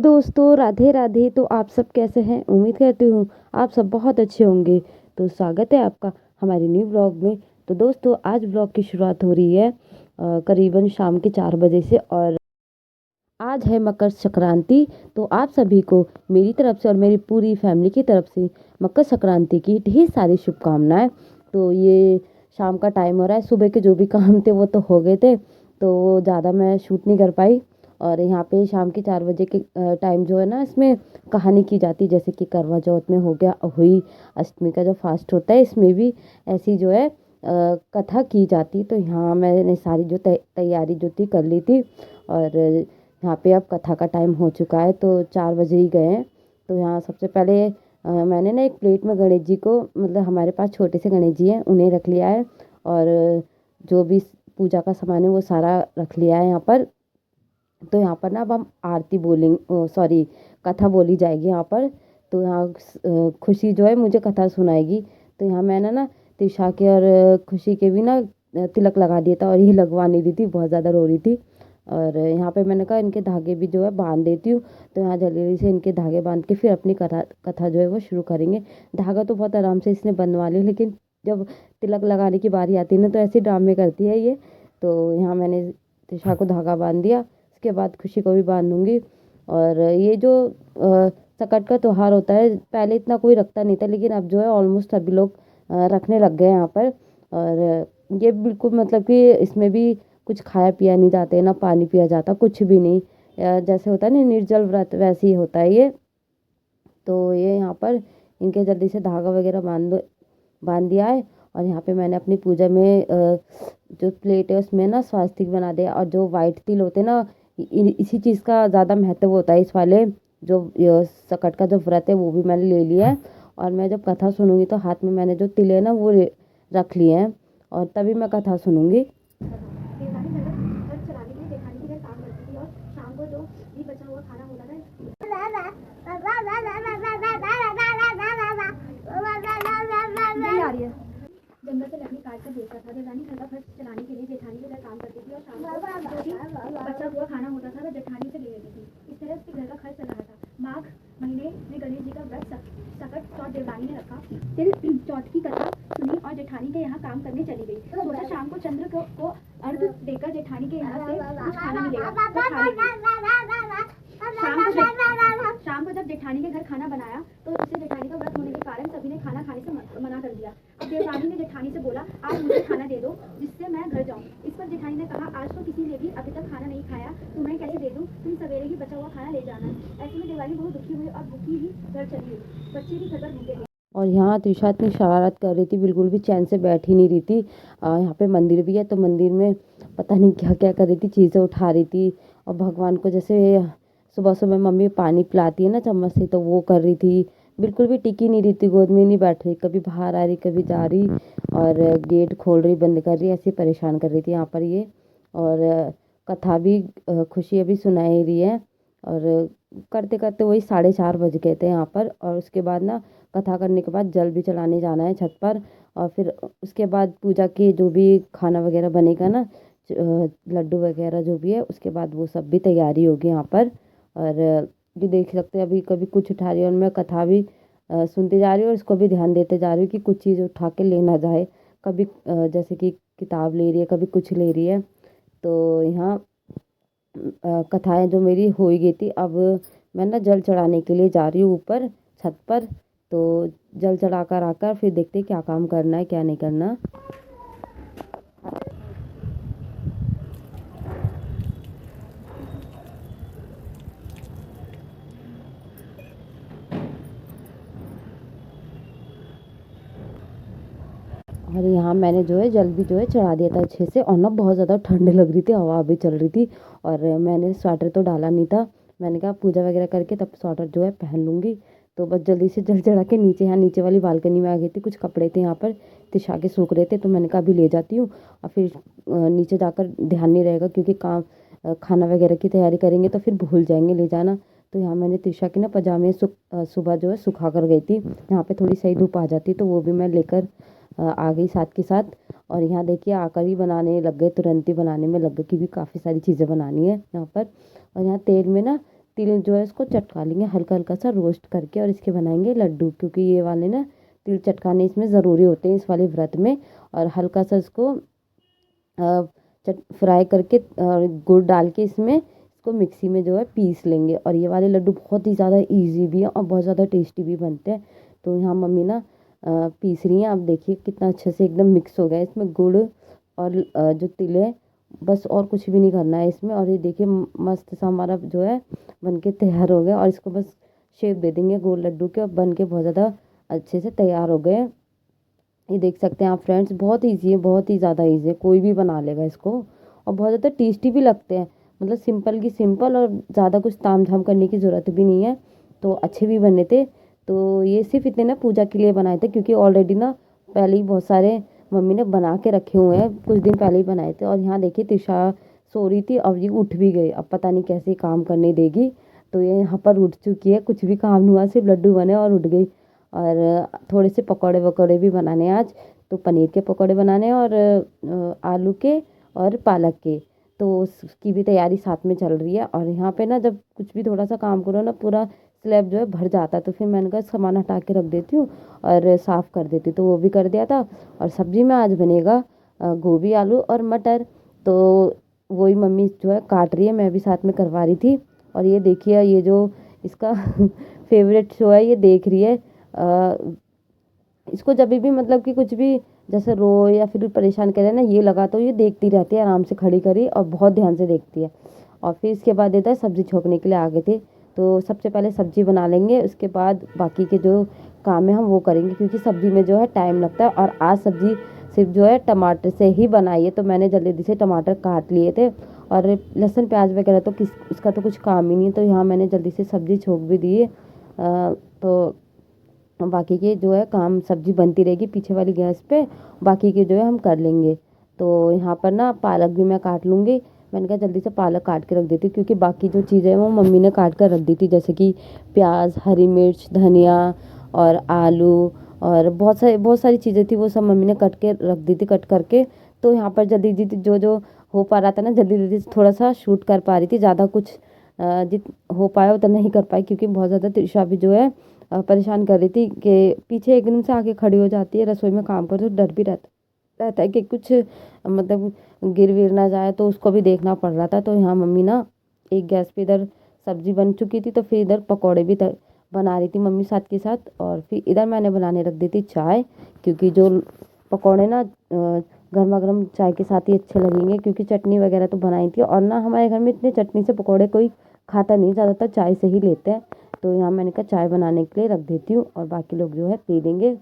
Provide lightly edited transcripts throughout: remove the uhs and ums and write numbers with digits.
दोस्तों, राधे राधे। तो आप सब कैसे हैं? उम्मीद करती हूँ आप सब बहुत अच्छे होंगे। तो स्वागत है आपका हमारे न्यू ब्लॉग में। तो दोस्तों, आज ब्लॉग की शुरुआत हो रही है करीबन शाम के 4 बजे से। और आज है मकर संक्रांति। तो आप सभी को मेरी तरफ से और मेरी पूरी फैमिली की तरफ से मकर संक्रांति की ढेर सारी शुभकामनाएं। तो ये शाम का टाइम हो रहा है, सुबह के जो भी काम थे वो तो हो गए थे, तो ज़्यादा मैं शूट नहीं कर पाई। और यहाँ पे शाम के 4 बजे के टाइम जो है ना, इसमें कहानी की जाती है। जैसे कि करवा चौथ में हो गया, हुई अष्टमी का जो फास्ट होता है, इसमें भी ऐसी जो है कथा की जाती। तो यहाँ मैंने सारी जो तैयारी जो थी कर ली थी। और यहाँ पे अब कथा का टाइम हो चुका है, तो 4 बजे ही गए हैं। तो यहाँ सबसे पहले मैंने ना एक प्लेट में गणेश जी को, मतलब हमारे पास छोटे से गणेश जी हैं, उन्हें रख लिया है। और जो भी पूजा का सामान है वो सारा रख लिया है यहाँ पर। तो यहाँ पर ना अब हम आरती बोलेंगे, सॉरी, कथा बोली जाएगी यहाँ पर। तो यहाँ खुशी जो है मुझे कथा सुनाएगी। तो यहाँ मैंने ना त्रिशा के और खुशी के भी ना तिलक लगा दिया था, और ये लगवा नहीं रही थी, बहुत ज़्यादा रो रही थी। और यहाँ पे मैंने कहा इनके धागे भी जो है बांध देती हूँ। तो यहाँ जल्दी से इनके धागे बांध के फिर अपनी कथा कथा जो है वो शुरू करेंगे। धागा तो बहुत आराम से इसने बनवा लिया, लेकिन जब तिलक लगाने की बारी आती है ना, तो ऐसे ड्रामे करती है ये। तो यहाँ मैंने त्रिशा को धागा बांध दिया, उसके बाद खुशी को भी बांध दूंगी। और ये जो सकट का त्योहार होता है, पहले इतना कोई रखता नहीं था, लेकिन अब जो है ऑलमोस्ट सभी लोग रखने लग गए यहाँ पर। और ये बिल्कुल मतलब कि इसमें भी कुछ खाया पिया नहीं जाता है, ना पानी पिया जाता, कुछ भी नहीं। जैसे होता है ना निर्जल व्रत, वैसे ही होता है ये। तो ये यहाँ पर इनके जल्दी से धागा वगैरह बांध दिया है। और यहाँ पे मैंने अपनी पूजा में जो प्लेट है उसमें ना स्वास्तिक बना दिया। और जो वाइट तिल होते हैं ना, इसी चीज़ का ज़्यादा महत्व होता है इस वाले जो सकट का जो व्रत है, वो भी मैंने ले लिया है। और मैं जब कथा सुनूंगी तो हाथ में मैंने जो तिल है ना वो रख लिए हैं, और तभी मैं कथा सुनूंगी। जंगल से लकड़ी काट कर बेचता था। जेठानी घर का खर्च चलाने के लिए जेठानी के घर काम करती थी, और शाम को जो भी बचा हुआ खाना होता था वह जेठानी से ले लेती थी। इस तरह उसके घर का खर्च चल रहा था। माघ महीने में गणेश जी का व्रत सकट चौथ देवरानी ने रखा। फिर चौथ की कथा सुनी और जेठानी के यहाँ काम करने चली गई। सोचा शाम को चंद्र को अर्घ देकर जेठानी के यहाँ से कुछ खाना मिलेगा तो खा लेगी। शाम को जब जेठानी के घर खाना बनाया तो उससे जेठानी का व्रत होने के कारण सभी ने खाना खाने से मना कर दिया। अब देवरानी ने जेठानी से बोला, आज मुझे खाना दे दो जिससे मैं घर जाऊं। इस पर जेठानी ने कहा, आज तो किसी ने भी अभी तक खाना नहीं खाया, तुम्हें कैसे दे दूं? तुम सवेरे ही बचा हुआ खाना ले जाना। ऐसे में देवरानी बहुत दुखी हुई और भूखी ही घर चली गई। बच्चे भी घर पर भूखे। और यहाँ त्रिशा इतनी शरारत कर रही थी, बिल्कुल भी चैन से बैठ ही नहीं रही थी। यहाँ पे मंदिर भी है, तो मंदिर में पता नहीं क्या क्या कर रही थी, चीज़ें उठा रही थी। और भगवान को जैसे सुबह सुबह मम्मी पानी पिलाती है ना चम्मच से, तो वो कर रही थी। बिल्कुल भी टिकी नहीं रही थी, गोद में नहीं बैठ रही, कभी बाहर आ रही कभी जा रही, और गेट खोल रही बंद कर रही, ऐसे परेशान कर रही थी यहाँ पर ये। और कथा भी खुशी अभी सुना ही रही है। और करते करते वही 4:30 बज गए थे यहाँ पर। और उसके बाद ना कथा करने के बाद जल भी चढ़ाने जाना है छत पर। और फिर उसके बाद पूजा की जो भी खाना वगैरह बनेगा ना, लड्डू वगैरह जो भी है, उसके बाद वो सब भी तैयारी होगी यहाँ पर। और ये देख सकते हैं अभी कभी कुछ उठा रही है, और मैं कथा भी सुनती जा रही हूँ, और इसको भी ध्यान देते जा रही हूँ कि कुछ चीज़ उठा के ले ना जाए। कभी जैसे कि किताब ले रही है, कभी कुछ ले रही है। तो यहाँ कथाएं जो मेरी हो ही गई थी। अब मैं ना जल चढ़ाने के लिए जा रही हूँ ऊपर छत पर। तो जल चढ़ा कर आकर फिर देखते हैं क्या काम करना है क्या नहीं करना। और यहाँ मैंने जो है जल भी जो है चढ़ा दिया था अच्छे से। और ना बहुत ज़्यादा ठंड लग रही थी, हवा भी चल रही थी, और मैंने स्वेटर तो डाला नहीं था। मैंने कहा पूजा वगैरह करके तब स्वेटर जो है पहन लूँगी। तो बस जल्दी से जल चढ़ा के नीचे, यहाँ नीचे वाली बालकनी में आ गई थी। कुछ कपड़े थे यहाँ पर तिशा के सूख रहे थे, तो मैंने कहा अभी ले जाती हूँ। और फिर नीचे जाकर ध्यान नहीं रहेगा, क्योंकि काम खाना वगैरह की तैयारी करेंगे तो फिर भूल जाएंगे ले जाना। तो यहाँ मैंने त्रिशा के ना पजामे सुबह जो है सुखा कर गई थी। यहाँ पे थोड़ी सही धूप आ जाती, तो वो भी मैं लेकर आ गई साथ के साथ। और यहाँ देखिए आकर ही बनाने लग गए, तुरंत ही बनाने में लग गए, क्योंकि काफ़ी सारी चीज़ें बनानी है यहाँ पर। और यहाँ तेल में ना तिल जो है इसको चटका लेंगे हल्का हल्का सा रोस्ट करके, और इसके बनाएंगे लड्डू, क्योंकि ये वाले ना तिल चटकाने इसमें ज़रूरी होते हैं इस वाले व्रत में। और हल्का सा इसको फ्राई करके गुड़ डाल के इसमें इसको मिक्सी में जो है पीस लेंगे। और ये वाले लड्डू बहुत ही ज़्यादा इजी भी है और बहुत ज़्यादा टेस्टी भी बनते हैं। तो यहाँ मम्मी ना पीस रही हैं। आप देखिए कितना अच्छे से एकदम मिक्स हो गया इसमें गुड़ और जो तिल है, बस और कुछ भी नहीं करना है इसमें। और ये देखिए मस्त सा हमारा जो है बनके तैयार हो गया। और इसको बस शेप दे देंगे गोल लड्डू के, और बन के बहुत ज़्यादा अच्छे से तैयार हो गए। ये देख सकते हैं आप फ्रेंड्स, बहुत ईजी है, बहुत ही ज़्यादा ईजी है, कोई भी बना लेगा इसको। और बहुत ज़्यादा टेस्टी भी लगते हैं, मतलब सिंपल की सिंपल, और ज़्यादा कुछ ताम झाम करने की ज़रूरत भी नहीं है। तो अच्छे भी बने थे। तो ये सिर्फ इतने ना पूजा के लिए बनाए थे, क्योंकि ऑलरेडी ना पहले ही बहुत सारे मम्मी ने बना के रखे हुए हैं, कुछ दिन पहले ही बनाए थे। और यहाँ देखिए त्रिशा सो रही थी, अब ये उठ भी गई, अब पता नहीं कैसे काम करने देगी। तो ये यहाँ पर उठ चुकी है, कुछ भी काम नहीं हुआ, सिर्फ लड्डू बने और उठ गई। और थोड़े से पकौड़े वकौड़े भी बनाने हैं आज। तो पनीर के पकौड़े बनाने हैं, और आलू के और पालक के। तो उसकी भी तैयारी साथ में चल रही है। और यहाँ पे ना जब कुछ भी थोड़ा सा काम करो ना, पूरा स्लैब जो है भर जाता है। तो फिर मैंने कहा सामान हटा के रख देती हूँ और साफ़ कर देती हूँ, तो वो भी कर दिया था। और सब्जी में आज बनेगा गोभी आलू और मटर। तो वही मम्मी जो है काट रही है, मैं भी साथ में करवा रही थी। और ये देखिए ये जो इसका फेवरेट शो है, ये देख रही है। इसको जब भी मतलब कि कुछ भी जैसे रो या फिर परेशान करे ना, ये लगा तो ये देखती रहती है आराम से खड़ी खड़ी, और बहुत ध्यान से देखती है। और फिर इसके बाद देता है सब्ज़ी छोंकने के लिए आ गए थे। तो सबसे पहले सब्ज़ी बना लेंगे, उसके बाद बाकी के जो काम है हम वो करेंगे, क्योंकि सब्ज़ी में जो है टाइम लगता है। और आज सब्ज़ी सिर्फ जो है टमाटर से ही बनाई है, तो मैंने जल्दी जल्दी से टमाटर काट लिए थे। और लहसुन प्याज वगैरह तो उसका तो कुछ काम ही नहीं, तो यहाँ मैंने जल्दी से सब्ज़ी छोंक भी दी है। तो बाकी के जो है काम सब्जी बनती रहेगी पीछे वाली गैस पे, बाकी के जो है हम कर लेंगे। तो यहाँ पर ना पालक भी मैं काट लूँगी। मैंने कहा जल्दी से पालक काट के रख देती हूँ, क्योंकि बाकी जो चीज़ें हैं वो मम्मी ने काट कर रख दी थी, जैसे कि प्याज, हरी मिर्च, धनिया और आलू, और बहुत सारी चीज़ें थी, वो सब मम्मी ने कट के रख दी थी, कट करके। तो यहाँ पर जल्दी जल्दी जो जो हो पा रहा था ना, जल्दी जल्दी थोड़ा सा शूट कर पा रही थी, ज़्यादा कुछ जित हो पाया उतना नहीं कर पाई, क्योंकि बहुत ज़्यादा तृषा भी जो है परेशान कर रही थी कि पीछे एकदम से आके खड़ी हो जाती है रसोई में काम कर, तो डर भी रहता है कि कुछ मतलब गिर विर ना जाए, तो उसको भी देखना पड़ रहा था। तो यहाँ मम्मी ना एक गैस पे इधर सब्जी बन चुकी थी, तो फिर इधर पकौड़े भी बना रही थी मम्मी साथ के साथ। और फिर इधर मैंने बनाने रख दी थी चाय, क्योंकि जो पकौड़े ना गर्मा गर्म चाय के साथ ही अच्छे लगेंगे, क्योंकि चटनी वगैरह तो बनाई थी। और ना हमारे घर में इतने चटनी से पकौड़े कोई खाता नहीं, ज़्यादातर चाय से ही लेते हैं। तो यहाँ मैंने कहा चाय बनाने के लिए रख देती हूँ, और बाकी लोग जो है पी लेंगे।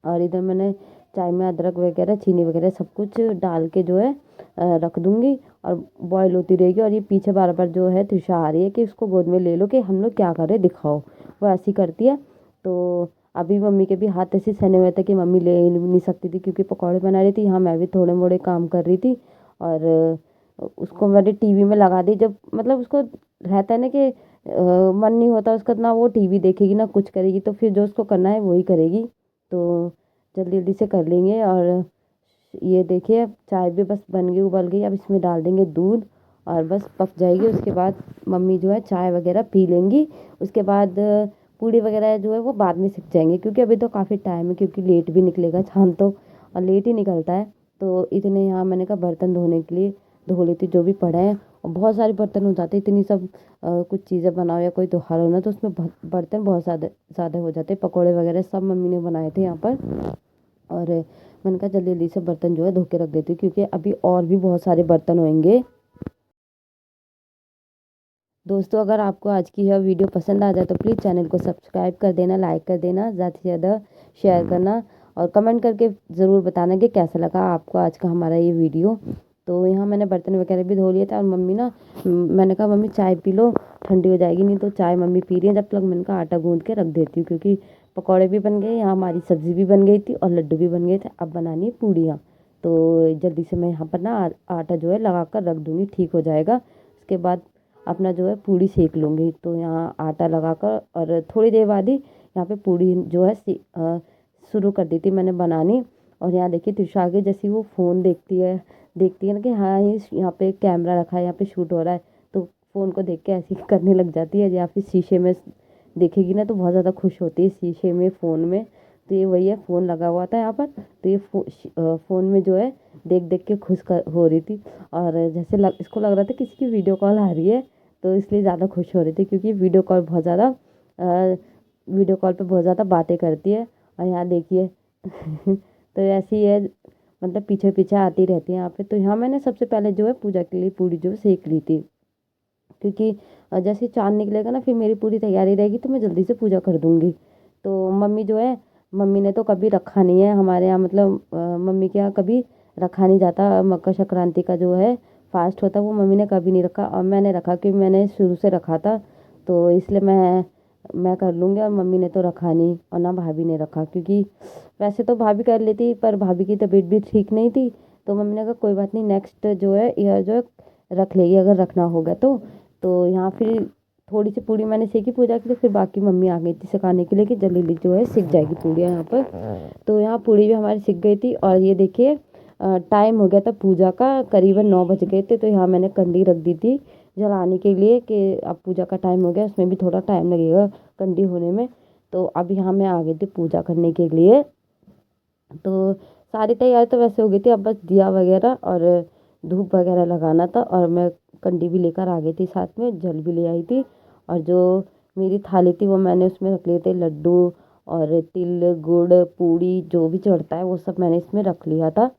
और इधर मैंने चाय में अदरक वगैरह चीनी वगैरह सब कुछ डाल के जो है रख दूँगी, और बॉईल होती रहेगी। और ये पीछे बार बार जो है तृषा आ रही है कि उसको गोद में ले लो, कि हम लोग क्या कर रहे दिखाओ, वो ऐसी करती है। तो अभी मम्मी के भी हाथ ऐसे सने हुए थे कि मम्मी ले नहीं सकती थी, क्योंकि पकौड़े बना रही थी। यहाँ मैं भी थोड़े मोड़े काम कर रही थी। और उसको मैंने टीवी में लगा दी, जब मतलब उसको रहता है ना कि मन नहीं होता उसका, ना वो टीवी देखेगी ना कुछ करेगी, तो फिर जो उसको करना है वही करेगी। तो जल्दी जल्दी से कर लेंगे। और ये देखिए चाय भी बस बन गई, उबल गई। अब इसमें डाल देंगे दूध, और बस पक जाएगी। उसके बाद मम्मी जो है चाय वगैरह पी लेंगी। उसके बाद पूड़ी वगैरह जो है वो बाद में सिक जाएंगे, क्योंकि अभी तो काफ़ी टाइम है, क्योंकि लेट भी निकलेगा चांद तो, और लेट ही निकलता है। तो इतने यहाँ मैंने कहा बर्तन धोने के लिए धो लेती जो भी पड़े हैं। और बहुत सारे बर्तन हो जाते हैं, इतनी सब कुछ चीज़ें बनाओ या कोई त्योहार हो ना, तो उसमें बर्तन बहुत ज़्यादा ज़्यादा हो जाते हैं। पकौड़े वगैरह सब मम्मी ने बनाए थे यहाँ पर। और मैंने कहा जल्दी जल्दी से बर्तन जो है धो के रख देती हूँ, क्योंकि अभी और भी बहुत सारे बर्तन होंगे। दोस्तों अगर आपको आज की यह वीडियो पसंद आ जाए तो प्लीज़ चैनल को सब्सक्राइब कर देना, लाइक कर देना, ज़्यादा से ज़्यादा शेयर करना, और कमेंट करके ज़रूर बताना कि कैसा लगा आपको आज का हमारा ये वीडियो। तो यहाँ मैंने बर्तन वगैरह भी धो लिए थे। और मम्मी ना मैंने कहा मम्मी चाय पी लो, ठंडी हो जाएगी, नहीं तो चाय मम्मी पी रही है जब तक। मैंने कहा आटा गूँध के रख देती हूँ, क्योंकि पकौड़े भी बन गए, यहाँ हमारी सब्ज़ी भी बन गई थी और लड्डू भी बन गए थे। अब बनानी है पूड़ियाँ। तो जल्दी से मैं यहाँ पर ना आटा जो है लगा कर रख दूँगी, ठीक हो जाएगा। उसके बाद अपना जो है पूड़ी सेक लूँगी। तो यहाँ आटा लगाकर और थोड़ी देर बाद ही यहाँ पे पूड़ी जो है शुरू कर दी थी मैंने बनानी। और यहाँ देखिए त्रिशा आगे जैसी वो फ़ोन देखती है ना कि हाँ यहाँ पे कैमरा रखा है, यहाँ पे शूट हो रहा है, तो फ़ोन को देख के ऐसे ही करने लग जाती है, या फिर शीशे में देखेगी ना तो बहुत ज़्यादा खुश होती है शीशे में, फ़ोन में। तो ये वही है, फ़ोन लगा हुआ था यहाँ पर, तो ये फ़ोन में जो है देख देख के खुश हो रही थी। और जैसे इसको लग रहा था किसी की वीडियो कॉल आ रही है, तो इसलिए ज़्यादा खुश हो रही थी, क्योंकि वीडियो कॉल वीडियो कॉल पे बहुत ज़्यादा बातें करती है। और यहाँ देखिए तो ऐसी ही है, मतलब पीछे पीछे आती रहती है यहाँ पे। तो यहाँ मैंने सबसे पहले जो है पूजा के लिए पूड़ी जो है सेक ली थी, क्योंकि जैसे चाँद निकलेगा ना फिर मेरी पूरी तैयारी रहेगी, तो मैं जल्दी से पूजा कर दूँगी। तो मम्मी जो है, मम्मी ने तो कभी रखा नहीं है हमारे यहाँ, मतलब मम्मी के यहाँ कभी रखा नहीं जाता। मकर संक्रांति का जो है फास्ट होता है वो मम्मी ने कभी नहीं रखा, और मैंने रखा, क्योंकि मैंने शुरू से रखा था, तो इसलिए मैं कर लूँगी। और मम्मी ने तो रखा नहीं, और ना भाभी ने रखा, क्योंकि वैसे तो भाभी कर लेती, पर भाभी की तबीयत भी ठीक नहीं थी। तो मम्मी ने कहा कोई बात नहीं, नेक्स्ट जो है ईयर जो है रख लेगी अगर रखना होगा तो यहाँ फिर थोड़ी सी पूड़ी मैंने सेकी पूजा के लिए, फिर बाकी मम्मी आ गई थी सिखाने के लिए कि जल्दी जो है सिक जाएगी पूड़ियाँ यहाँ पर। तो यहाँ पूड़ी भी हमारी सिक गई थी। और ये देखिए टाइम हो गया था पूजा का, करीबन 9 बज गए थे। तो यहाँ मैंने कंडी रख दी थी जलाने के लिए, कि अब पूजा का टाइम हो गया, उसमें भी थोड़ा टाइम लगेगा कंडी होने में। तो अब यहाँ मैं आ गई थी पूजा करने के लिए। तो सारी तैयारी तो वैसे हो गई थी, अब बस दिया वगैरह और धूप वगैरह लगाना था। और मैं कंडी भी लेकर आ गई थी, साथ में जल भी ले आई थी। और जो मेरी थाली थी वो मैंने उसमें रख लिए थे लड्डू और तिल गुड़ पूड़ी, जो भी चढ़ता है वो सब मैंने इसमें रख लिया था।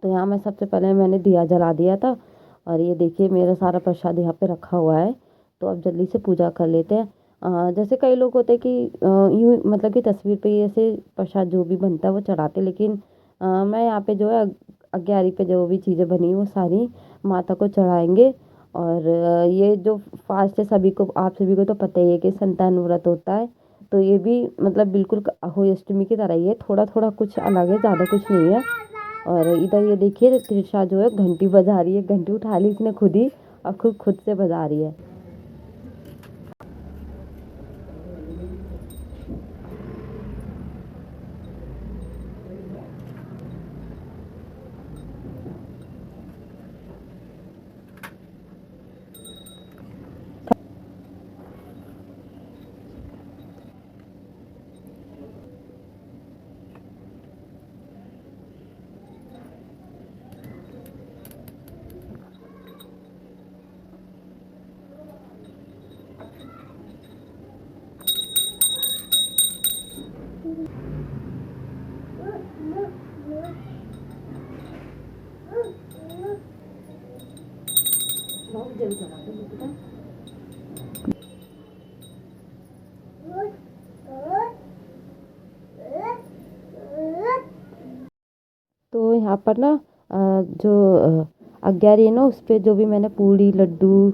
तो यहाँ मैं सबसे पहले मैंने दिया जला दिया था। और ये देखिए मेरा सारा प्रसाद यहाँ पे रखा हुआ है। तो अब जल्दी से पूजा कर लेते हैं। जैसे कई लोग होते हैं कि यूँ मतलब कि तस्वीर पे ही ऐसे प्रसाद जो भी बनता है वो चढ़ाते, लेकिन मैं यहाँ पे जो है अग्यारी पे जो भी चीज़ें बनी वो सारी माता को चढ़ाएंगे। और ये जो फास्ट है सभी को, आप सभी को तो पता ही है कि संतान व्रत होता है। तो ये भी मतलब बिल्कुल अहोई अष्टमी की तरह ही है, थोड़ा थोड़ा कुछ अलग है, ज़्यादा कुछ नहीं है। और इधर ये देखिए त्रिशा जो है घंटी बजा रही है, घंटी उठा ली इसने खुद ही, और खुद से बजा रही है। तो यहाँ पर ना जो अग्यारी है ना उस पर जो भी मैंने पूड़ी लड्डू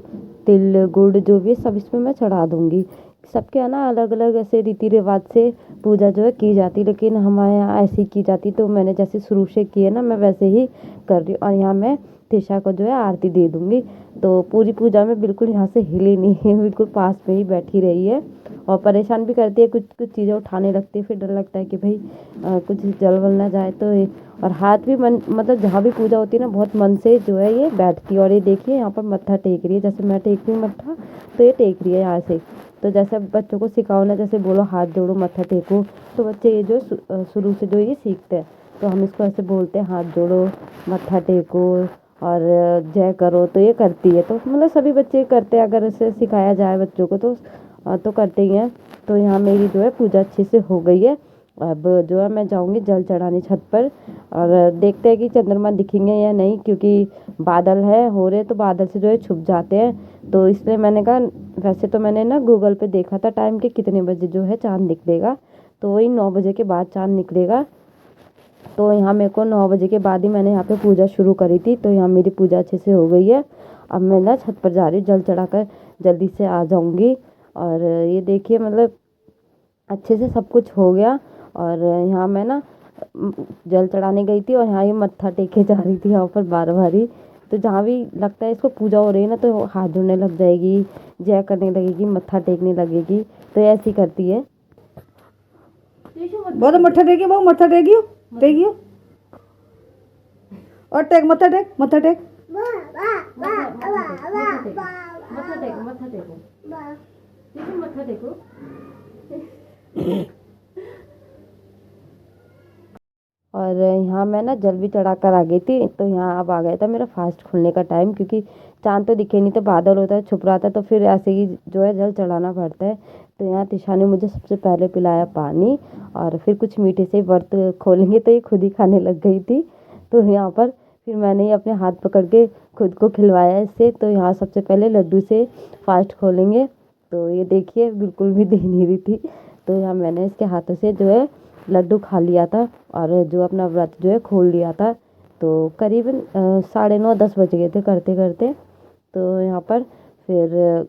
तिल गुड़ जो भी सब इसमें मैं चढ़ा दूँगी। सबके यहाँ ना अलग अलग ऐसे रीति रिवाज से पूजा जो है की जाती, लेकिन हमारे यहाँ ऐसी की जाती। तो मैंने जैसे शुरू से की है ना मैं वैसे ही कर रही हूँ। और यहाँ मैं त्रिशा को जो है आरती दे दूँगी। तो पूरी पूजा में बिल्कुल यहाँ से हिली नहीं है, बिल्कुल पास में ही बैठी रही है। और परेशान भी करती है, कुछ कुछ चीज़ें उठाने लगती है, फिर डर लगता है कि भाई कुछ जल वल ना जाए। तो और हाथ भी मन मतलब जहाँ भी पूजा होती है ना बहुत मन से जो है ये बैठती है। और ये देखिए यहाँ पर मत्था टेक रही है, जैसे मैं टेक रही हूँ मत्था, तो ये टेक रही है यहाँ से। तो जैसे बच्चों को सिखाओ ना, जैसे बोलो हाथ जोड़ो मत्था टेको, तो बच्चे ये जो शुरू से जो ये सीखते हैं। तो हम इसको ऐसे बोलते हैं हाथ जोड़ो मत्था टेको और जय करो, तो ये करती है। तो मतलब सभी बच्चे करते हैं, अगर इसे सिखाया जाए बच्चों को तो करते ही हैं। तो यहाँ मेरी जो है पूजा अच्छे से हो गई है। अब जो है मैं जाऊँगी जल चढ़ाने छत पर, और देखते हैं कि चंद्रमा दिखेंगे या नहीं, क्योंकि बादल है हो रहे, तो बादल से जो है छुप जाते हैं। तो इसलिए मैंने कहा, वैसे तो मैंने ना गूगल पे देखा था टाइम कि कितने बजे जो है चाँद निकलेगा, तो वही 9 बजे के बाद चाँद निकलेगा। तो यहाँ मेरे को 9 बजे के बाद ही मैंने यहाँ पे पूजा शुरू करी थी। तो यहाँ मेरी पूजा अच्छे से हो गई है। अब मैं ना छत पर जा रही हूँ, जल चढ़ाकर जल्दी से आ जाऊँगी। और ये देखिए मतलब अच्छे से सब कुछ हो गया। और यहाँ मैं ना जल चढ़ाने गई थी, और यहाँ ये मत्था टेके जा रही थी यहाँ पर बार बार ही। तो जहाँ भी लगता है इसको पूजा हो रही है ना, तो हाथ जोड़ने लग जाएगी, जय करने लगेगी, मत्था टेकने लगेगी। तो ऐसी करती है। बहुत मत्था टेकी, बहुत मत्था टेकियो टेकियो और टेक मत्था टेक। मत्था टेको, मत्था टेको, ठीक है, मत्था टेको। और यहाँ मैं ना जल भी चढ़ा कर आ गई थी, तो यहाँ अब आ गया था मेरा फास्ट खुलने का टाइम, क्योंकि चांद तो दिखे नहीं, तो बादल होता है छुप रहा था, तो फिर ऐसे ही जो है जल चढ़ाना पड़ता है। तो यहाँ तिशा ने मुझे सबसे पहले पिलाया पानी, और फिर कुछ मीठे से व्रत खोलेंगे तो ये खुद ही खाने लग गई थी। तो यहाँ पर फिर मैंने ही अपने हाथ पकड़ के खुद को खिलवाया इससे। तो यहाँ सबसे पहले लड्डू से फास्ट खोलेंगे, तो ये देखिए बिल्कुल भी दे नहीं रही थी। तो यहाँ मैंने इसके हाथों से जो है लड्डू खा लिया था, और जो अपना व्रत जो है खोल लिया था। तो करीबन 9:30-10 बज गए थे करते करते। तो यहाँ पर फिर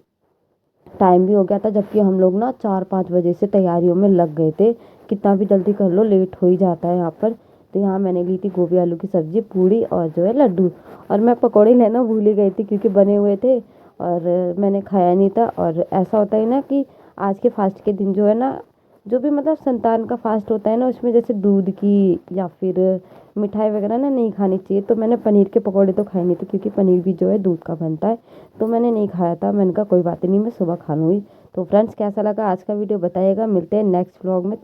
टाइम भी हो गया था, जबकि हम लोग ना 4-5 बजे से तैयारियों में लग गए थे। कितना भी जल्दी कर लो लेट हो ही जाता है यहाँ पर। तो यहाँ मैंने ली थी गोभी आलू की सब्जी, पूड़ी और जो है लड्डू। और मैं पकौड़े लेना भूल ही गई थी, क्योंकि बने हुए थे और मैंने खाया नहीं था। और ऐसा होता है ना कि आज के फास्ट के दिन जो है ना, जो भी मतलब संतान का फास्ट होता है ना, उसमें जैसे दूध की या फिर मिठाई वगैरह ना नहीं खानी चाहिए। तो मैंने पनीर के पकौड़े तो खाए नहीं थे, क्योंकि पनीर भी जो है दूध का बनता है, तो मैंने नहीं खाया था। मैंने कहा कोई बात नहीं, मैं सुबह खा लूँगी। तो फ्रेंड्स, कैसा लगा आज का वीडियो बताइएगा। मिलते हैं नेक्स्ट व्लॉग में।